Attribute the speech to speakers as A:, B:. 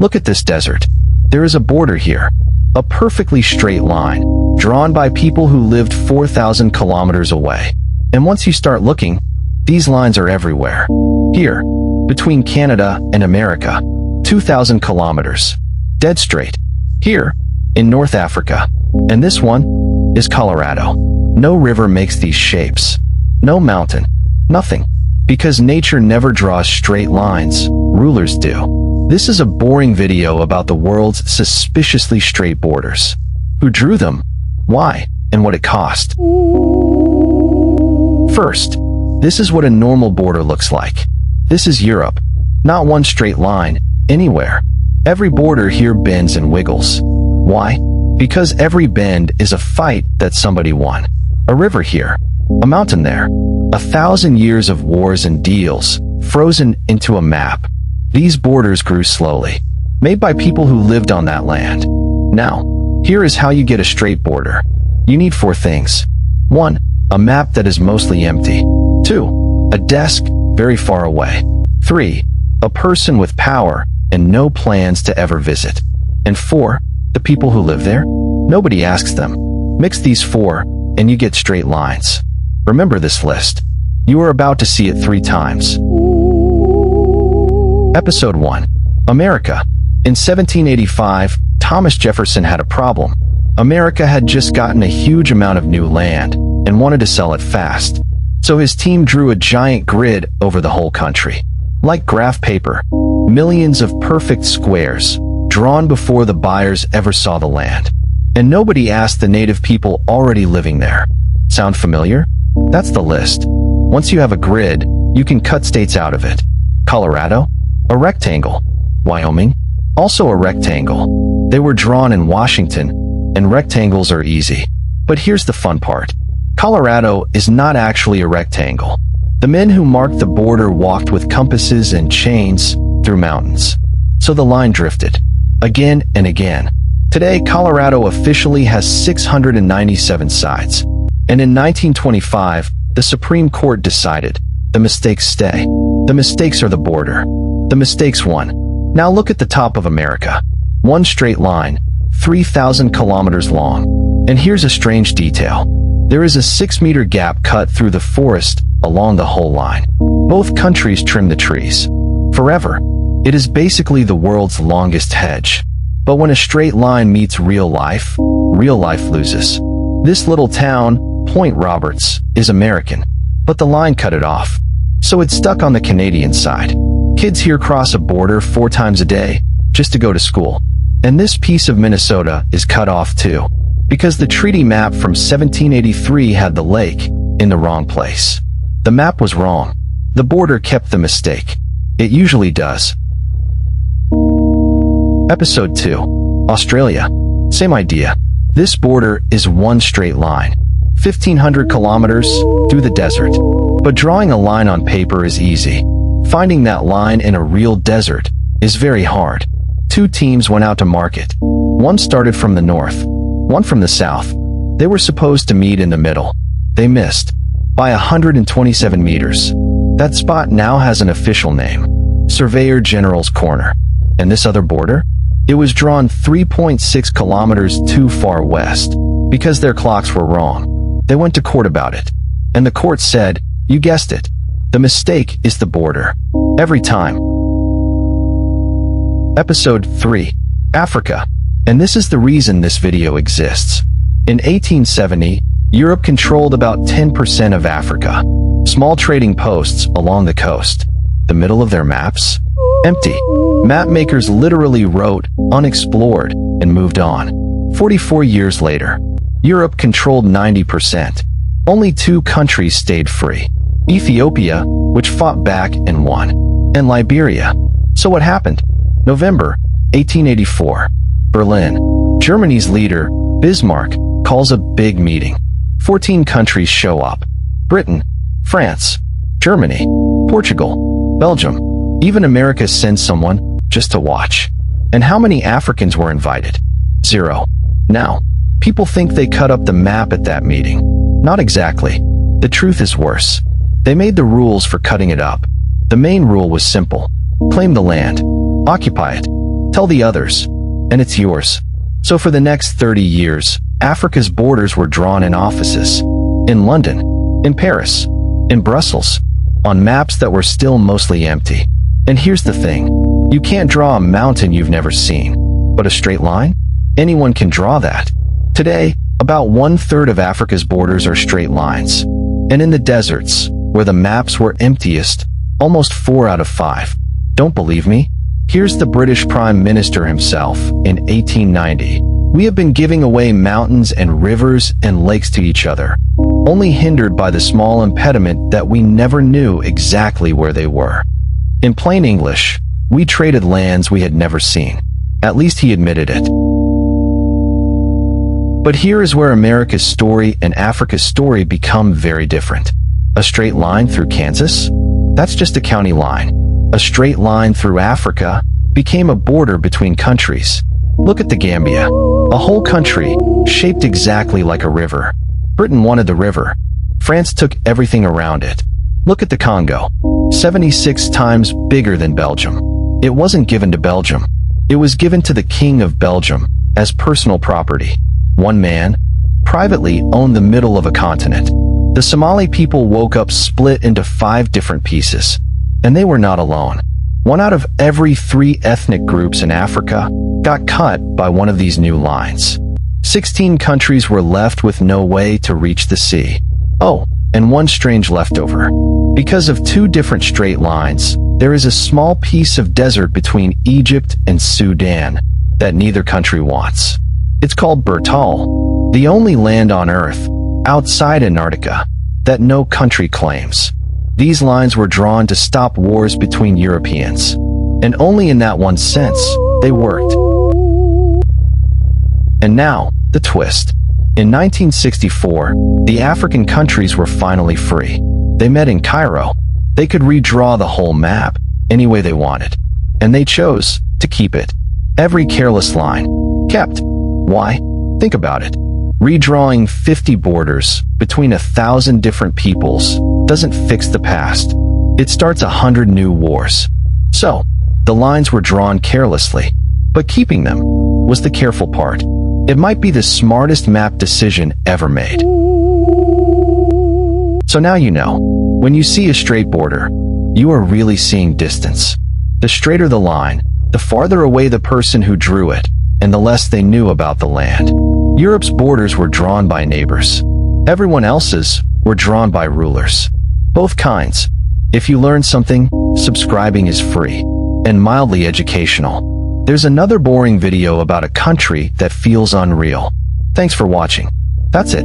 A: Look at this desert. There is a border here. A perfectly straight line, drawn by people who lived 4,000 kilometers away. And once you start looking, these lines are everywhere. Here, between Canada and America, 2,000 kilometers. Dead straight. Here, in North Africa. And this one is Colorado. No river makes these shapes. No mountain. Nothing. Because nature never draws straight lines. Rulers do. This is a boring video about the world's suspiciously straight borders. Who drew them? Why? And what it cost. First, this is what a normal border looks like. This is Europe. Not one straight line, anywhere. Every border here bends and wiggles. Why? Because every bend is a fight that somebody won. A river here. A mountain there. 1,000 years of wars and deals, frozen into a map. These borders grew slowly, made by people who lived on that land. Now, here is how you get a straight border. You need 4 things. 1. A map that is mostly empty. 2. A desk very far away. 3. A person with power and no plans to ever visit. And 4. The people who live there? Nobody asks them. Mix these 4, and you get straight lines. Remember this list. You are about to see it 3 times. Episode 1. America. In 1785, Thomas Jefferson had a problem. America had just gotten a huge amount of new land and wanted to sell it fast. So his team drew a giant grid over the whole country. Like graph paper, millions of perfect squares, drawn before the buyers ever saw the land. And nobody asked the native people already living there. Sound familiar? That's the list. Once you have a grid, you can cut states out of it. Colorado? A rectangle. Wyoming? Also a rectangle. They were drawn in Washington, and rectangles are easy. But here's the fun part. Colorado is not actually a rectangle. The men who marked the border walked with compasses and chains through mountains. So the line drifted. Again and again. Today, Colorado officially has 697 sides. And in 1925, the Supreme Court decided, the mistakes stay. The mistakes are the border. The mistakes won. Now look at the top of America. One straight line, 3,000 kilometers long. And here's a strange detail. There is a 6-meter gap cut through the forest along the whole line. Both countries trim the trees. Forever. It is basically the world's longest hedge. But when a straight line meets real life loses. This little town, Point Roberts, is American. But the line cut it off. So it's stuck on the Canadian side. Kids here cross a border 4 times a day, just to go to school. And this piece of Minnesota is cut off too. Because the treaty map from 1783 had the lake in the wrong place. The map was wrong. The border kept the mistake. It usually does. Episode 2. Australia. Same idea. This border is one straight line. 1,500 kilometers through the desert. But drawing a line on paper is easy. Finding that line in a real desert is very hard. 2 teams went out to mark it. One started from the north, one from the south. They were supposed to meet in the middle. They missed. By 127 meters. That spot now has an official name. Surveyor General's Corner. And this other border? It was drawn 3.6 kilometers too far west. Because their clocks were wrong. They went to court about it. And the court said, you guessed it. The mistake is the border. Every time. Episode 3. Africa. And this is the reason this video exists. In 1870, Europe controlled about 10% of Africa. Small trading posts along the coast. The middle of their maps? Empty. Map makers literally wrote, unexplored, and moved on. 44 years later, Europe controlled 90%. Only 2 countries stayed free. Ethiopia, which fought back and won. And Liberia. So what happened? November 1884. Berlin. Germany's leader, Bismarck, calls a big meeting. 14 countries show up. Britain, France, Germany, Portugal, Belgium. Even America sends someone just to watch. And how many Africans were invited? 0. Now, people think they cut up the map at that meeting. Not exactly. The truth is worse. They made the rules for cutting it up. The main rule was simple. Claim the land. Occupy it. Tell the others, and it's yours. So for the next 30 years, Africa's borders were drawn in offices. In London, in Paris, in Brussels, on maps that were still mostly empty. And here's the thing, you can't draw a mountain you've never seen. But a straight line? Anyone can draw that. Today, about 1/3 of Africa's borders are straight lines. And in the deserts, where the maps were emptiest, almost 4 out of 5. Don't believe me? Here's the British Prime Minister himself in 1890. We have been giving away mountains and rivers and lakes to each other, only hindered by the small impediment that we never knew exactly where they were. In plain English, we traded lands we had never seen. At least he admitted it. But here is where America's story and Africa's story become very different. A straight line through Kansas? That's just a county line. A straight line through Africa became a border between countries. Look at the Gambia. A whole country, shaped exactly like a river. Britain wanted the river. France took everything around it. Look at the Congo. 76 times bigger than Belgium. It wasn't given to Belgium. It was given to the King of Belgium as personal property. One man, privately owned the middle of a continent. The Somali people woke up split into 5 different pieces. And they were not alone. 1 out of every 3 ethnic groups in Africa got cut by one of these new lines. 16 countries were left with no way to reach the sea. Oh, and one strange leftover. Because of 2 different straight lines, there is a small piece of desert between Egypt and Sudan that neither country wants. It's called Bertal, the only land on Earth, outside Antarctica, that no country claims. These lines were drawn to stop wars between Europeans. And only in that one sense, they worked. And now, the twist. In 1964, the African countries were finally free. They met in Cairo. They could redraw the whole map any way they wanted. And they chose to keep it. Every careless line. Kept. Why? Think about it. Redrawing 50 borders between 1,000 different peoples doesn't fix the past. It starts 100 new wars. So, the lines were drawn carelessly, but keeping them was the careful part. It might be the smartest map decision ever made. So now you know, when you see a straight border, you are really seeing distance. The straighter the line, the farther away the person who drew it, and the less they knew about the land. Europe's borders were drawn by neighbors. Everyone else's were drawn by rulers. Both kinds. If you learn something, subscribing is free and mildly educational. There's another boring video about a country that feels unreal. Thanks for watching. That's it.